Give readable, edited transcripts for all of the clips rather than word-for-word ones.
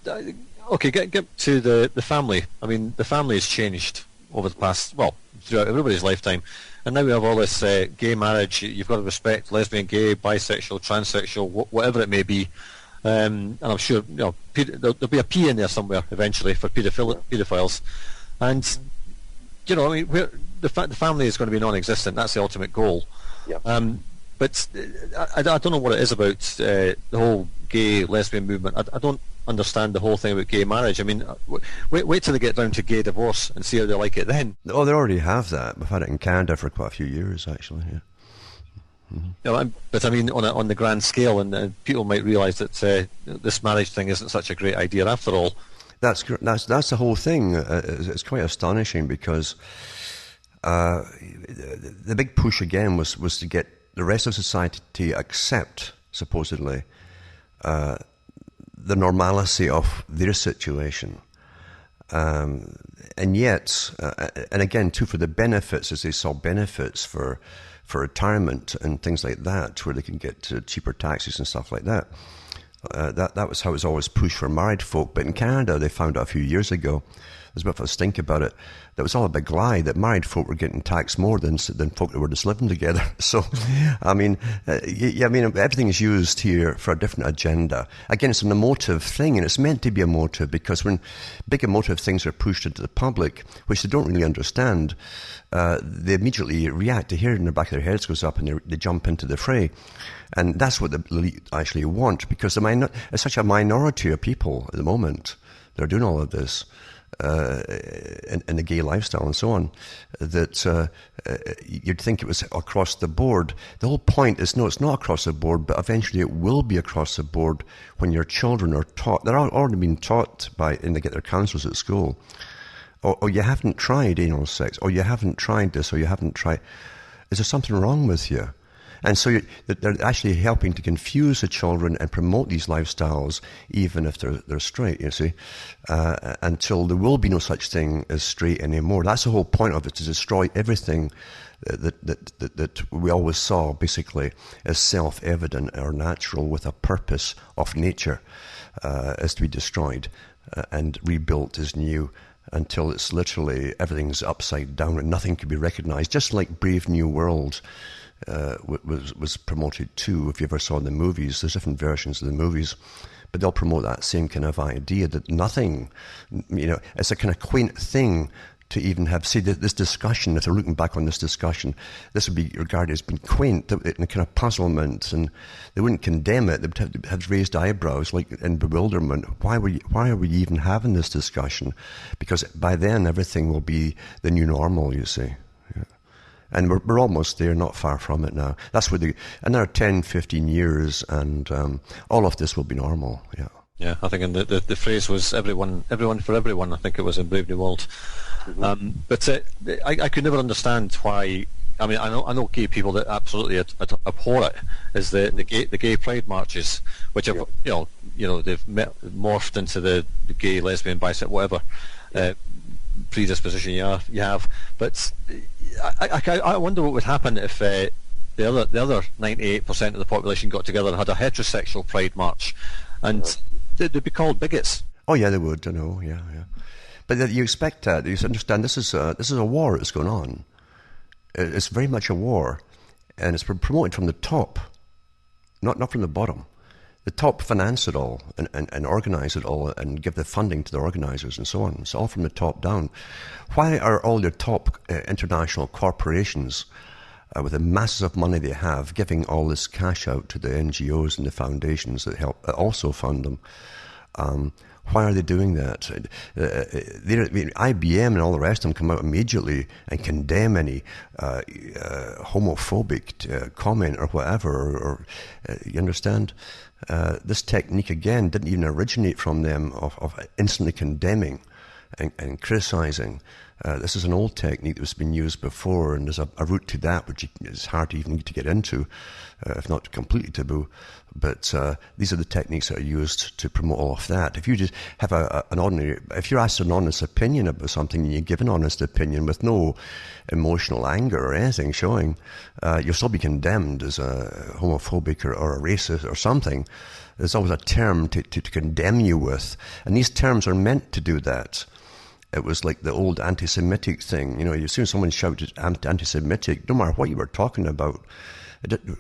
okay, get to the family. I mean, the family has changed over the past, well, throughout everybody's lifetime. And now we have all this gay marriage. You've got to respect lesbian, gay, bisexual, transsexual, whatever it may be. And I'm sure there'll be a P in there somewhere eventually for paedophiles. And I mean, the family is going to be non-existent. That's the ultimate goal. Yep. But I don't know what it is about the whole gay lesbian movement. I don't understand the whole thing about gay marriage. I mean, wait till they get down to gay divorce and see how they like it then. Oh, they already have that. We've had it in Canada for quite a few years, actually. Yeah. Mm-hmm. But I mean, on the grand scale, and people might realise that this marriage thing isn't such a great idea after all. That's the whole thing. It's quite astonishing because the big push again was to get the rest of society to accept, supposedly, the normalcy of their situation. And yet, and again, too, for the benefits, as they saw benefits for retirement and things like that, where they can get cheaper taxes and stuff like that. That was how it was always pushed for married folk. But in Canada, they found out a few years ago, there's a bit of a stink about it, that was all a big lie, that married folk were getting taxed more than folk that were just living together. So, I mean, everything is used here for a different agenda. Again, it's an emotive thing, and it's meant to be emotive, because when big emotive things are pushed into the public, which they don't really understand, they immediately react. The hair in the back of their heads goes up, and they jump into the fray. And that's what the elite actually want, because it's such a minority of people at the moment that are doing all of this. In the gay lifestyle and so on, that you'd think it was across the board. The whole point is, no, it's not across the board, but eventually it will be across the board when your children are taught. They're already being taught and they get their counsellors at school. Or you haven't tried anal sex, or you haven't tried this, or you haven't tried. Is there something wrong with you? And so they're actually helping to confuse the children and promote these lifestyles, even if they're straight, you see, until there will be no such thing as straight anymore. That's the whole point of it, to destroy everything that we always saw, basically, as self-evident or natural with a purpose of nature, is to be destroyed and rebuilt as new, until it's literally everything's upside down and nothing can be recognized, just like Brave New World was promoted too. If you ever saw the movies, there's different versions of the movies, but they'll promote that same kind of idea that nothing, it's a kind of quaint thing to even have, say, this discussion. If they're looking back on this discussion, this would be regarded as being quaint and a kind of puzzlement, and they wouldn't condemn it. They would have raised eyebrows, like in bewilderment. Why are we even having this discussion? Because by then everything will be the new normal, you see. And we're almost there, not far from it now. That's where another 10, 15 years, and all of this will be normal. Yeah. Yeah, I think the phrase was everyone for everyone. I think it was in Brave New World. Mm-hmm. But I could never understand why. I mean, I know gay people that absolutely abhor it. Is the gay pride marches, which have they've morphed into the gay, lesbian, bisexual, whatever predisposition you have. But I wonder what would happen if the other 98% of the population got together and had a heterosexual pride march, and they'd be called bigots. Oh yeah, they would. I know. Yeah. But you expect that. You understand. This is a war that's going on. It's very much a war, and it's been promoted from the top, not from the bottom. The top finance it all and organize it all and give the funding to the organizers and so on. It's all from the top down. Why are all your top international corporations, with the masses of money they have, giving all this cash out to the NGOs and the foundations that help also fund them? Why are they doing that? IBM and all the rest of them come out immediately and condemn any homophobic comment or whatever. Or you understand? This technique, again, didn't even originate from them of instantly condemning and criticizing This is an old technique that's been used before, and there's a route to that which is hard even to get into, if not completely taboo. But these are the techniques that are used to promote all of that. If you just have if you're asked an honest opinion about something and you give an honest opinion with no emotional anger or anything showing, you'll still be condemned as a homophobic or a racist or something. There's always a term to condemn you with, and these terms are meant to do that. It was like the old anti-Semitic thing. As soon as someone shouted anti-Semitic, no matter what you were talking about,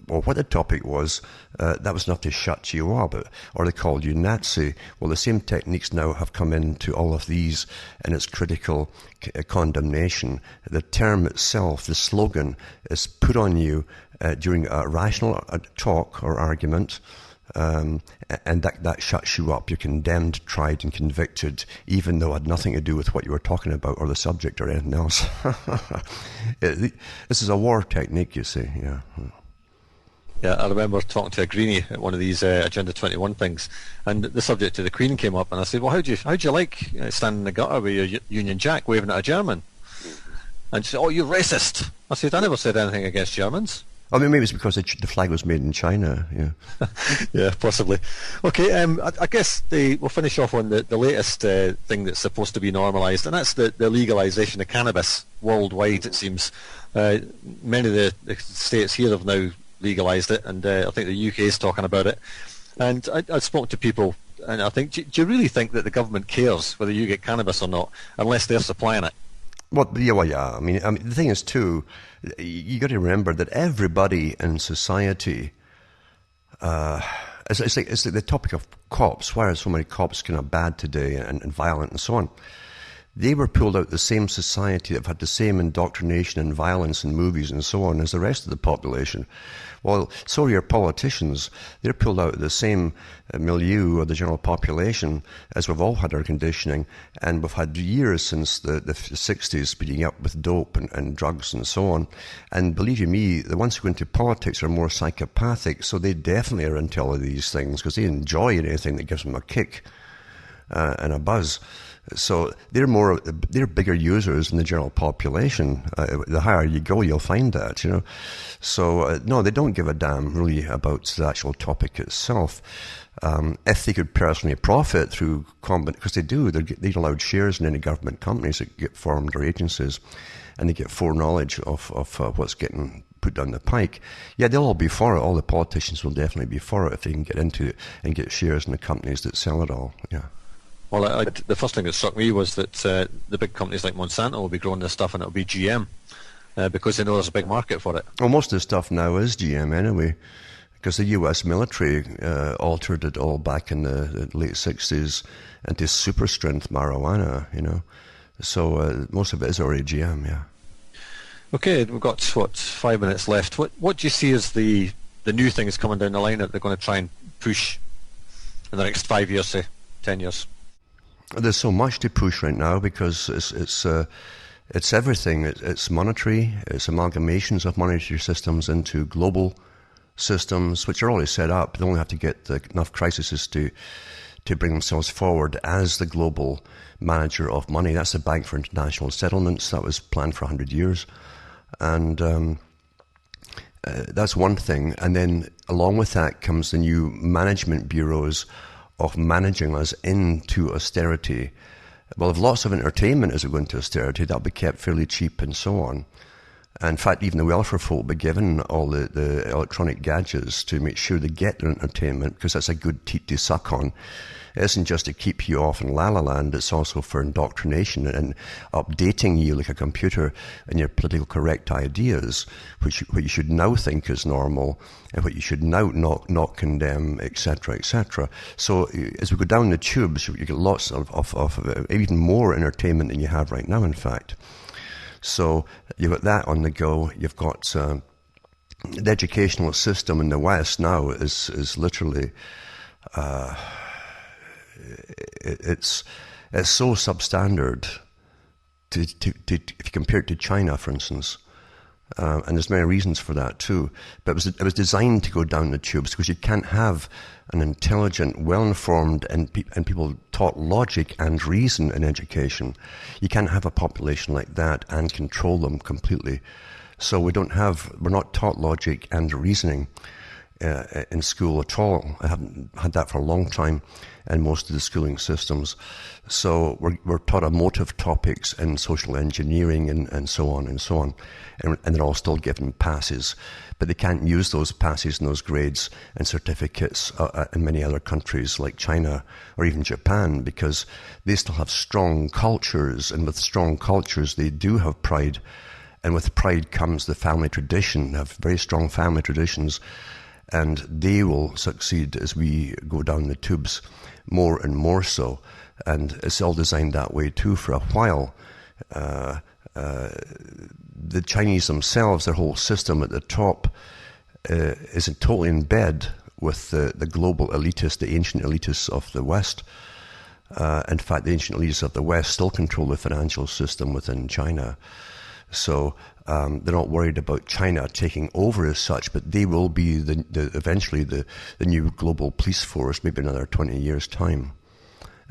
or what the topic was, that was enough to shut you up. Or they called you Nazi. Well, the same techniques now have come into all of these, and it's critical condemnation. The term itself, the slogan, is put on you during a rational talk or argument, and that shuts you up. You're condemned, tried, and convicted, even though it had nothing to do with what you were talking about or the subject or anything else. This is a war technique, you see. Yeah. Yeah, I remember talking to a greenie at one of these Agenda 21 things, and the subject of the Queen came up, and I said, well, how'd you like standing in the gutter with your Union Jack waving at a German? And she said, oh, you're racist. I said, I never said anything against Germans. I mean, maybe it's because the flag was made in China, yeah. Yeah, possibly. Okay, I guess we'll finish off on the latest thing that's supposed to be normalised, and that's the legalisation of cannabis worldwide, it seems. Many of the states here have now legalised it, and I think the UK is talking about it. And I spoke to people, and I think, do you really think that the government cares whether you get cannabis or not, unless they're supplying it? Well, yeah. I mean, the thing is, too, you got to remember that everybody in society, it's like the topic of cops. Why are so many cops kind of bad today and violent and so on? They were pulled out the same society that have had the same indoctrination and violence in movies and so on as the rest of the population. Well, so are your politicians. They're pulled out of the same milieu of the general population as we've all had our conditioning, and we've had years since the 60s speeding up with dope and drugs and so on. And believe you me, the ones who go into politics are more psychopathic, so they definitely are into all of these things because they enjoy anything that gives them a kick and a buzz. So they're bigger users than the general population. The higher you go, you'll find that, So no, they don't give a damn really about the actual topic itself. If they could personally profit through because they do, they're allowed shares in any government companies that get formed or agencies, and they get foreknowledge of what's getting put down the pike. Yeah, they'll all be for it. All the politicians will definitely be for it if they can get into it and get shares in the companies that sell it all. Yeah. Well, the first thing that struck me was that the big companies like Monsanto will be growing this stuff, and it'll be GM because they know there's a big market for it. Well, most of the stuff now is GM anyway, because the US military altered it all back in the late 60s into super strength marijuana, So most of it is already GM, yeah. Okay, we've got, 5 minutes left. What do you see as the new things coming down the line that they're going to try and push in the next 5 years, say, 10 years? There's so much to push right now because it's everything. It's monetary. It's amalgamations of monetary systems into global systems, which are already set up. They only have to get enough crises to bring themselves forward as the global manager of money. That's the Bank for International Settlements. That was planned for 100 years. And that's one thing. And then along with that comes the new management bureaus of managing us into austerity. Well, if lots of entertainment is going to austerity, that'll be kept fairly cheap and so on. And in fact, even the welfare folk will be given all the electronic gadgets to make sure they get their entertainment, because that's a good teat to suck on. It isn't just to keep you off in la-la land, it's also for indoctrination and updating you like a computer in your political correct ideas, what you should now think is normal and what you should now not condemn, etc., etc. So as we go down the tubes, you get lots of even more entertainment than you have right now, in fact. So you've got that on the go. You've got the educational system in the West now is literally... It's so substandard if you compare it to China, for instance. And there's many reasons for that too. But it was designed to go down the tubes, because you can't have an intelligent, well-informed, and people taught logic and reason in education. You can't have a population like that and control them completely. So we're not taught logic and reasoning in school at all. I haven't had that for a long time in most of the schooling systems. So we're taught emotive topics in social engineering and so on and so on. And they're all still given passes. But they can't use those passes and those grades and certificates in many other countries like China or even Japan, because they still have strong cultures. And with strong cultures, they do have pride. And with pride comes the family tradition. They have very strong family traditions. And they will succeed as we go down the tubes more and more so. And it's all designed that way too for a while. The Chinese themselves, their whole system at the top, is totally in bed with the global elitists, the ancient elitists of the West. In fact, the ancient elitists of the West still control the financial system within China. So they're not worried about China taking over as such, but they will be eventually the new global police force, maybe another 20 years' time.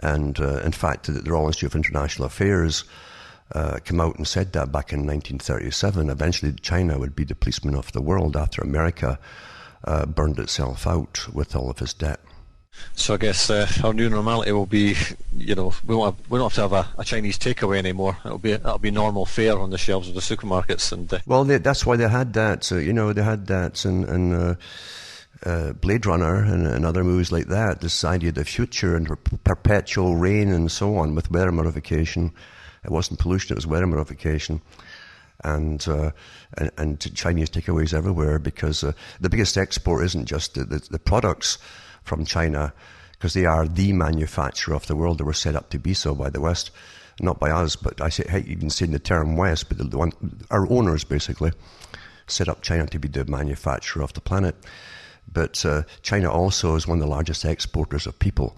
And in fact, the Royal Institute of International Affairs came out and said that back in 1937. Eventually, China would be the policeman of the world after America burned itself out with all of its debt. So I guess our new normality will be, we don't have to have a Chinese takeaway anymore. It'll be normal fare on the shelves of the supermarkets. And well, that's why they had that. So, they had that in Blade Runner and other movies like that. This idea of the future and perpetual rain and so on with weather modification. It wasn't pollution; it was weather modification. And Chinese takeaways everywhere, because the biggest export isn't just the products from China, because they are the manufacturer of the world. They were set up to be so by the West, not by us. But I hate even saying the term West, but our owners basically set up China to be the manufacturer of the planet. But China also is one of the largest exporters of people.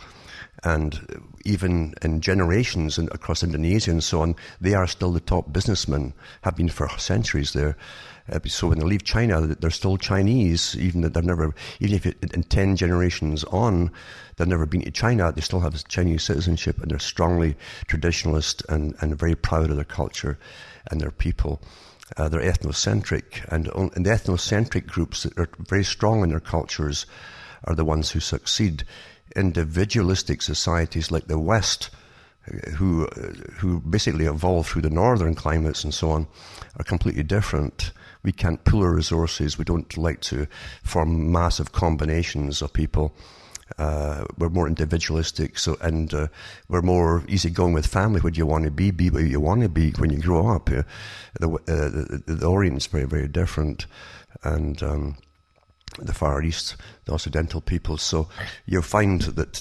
And even in generations and across Indonesia and so on, they are still the top businessmen, have been for centuries there. So when they leave China, they're still Chinese, even if in 10 generations on, they've never been to China, they still have Chinese citizenship, and they're strongly traditionalist and very proud of their culture and their people. They're ethnocentric, and the ethnocentric groups that are very strong in their cultures are the ones who succeed. Individualistic societies like the West, who basically evolved through the northern climates and so on, are completely different. We can't pool our resources. We don't like to form massive combinations of people. We're more individualistic, and we're more easygoing with family. What you want to be what you want to be when you grow up. The Orient's very, very different, and the Far East, the Occidental peoples. So you'll find that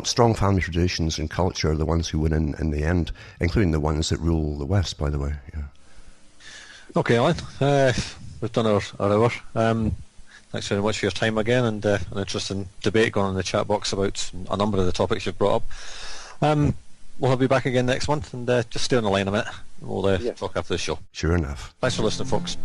strong family traditions and culture are the ones who win in the end, including the ones that rule the West, by the way. Yeah. Okay, Alan, we've done our hour. Thanks very much for your time again, and an interesting debate going on in the chat box about a number of the topics you've brought up. We'll have you back again next month, and just stay on the line a minute, and we'll talk after the show. Sure enough. Thanks for listening, folks.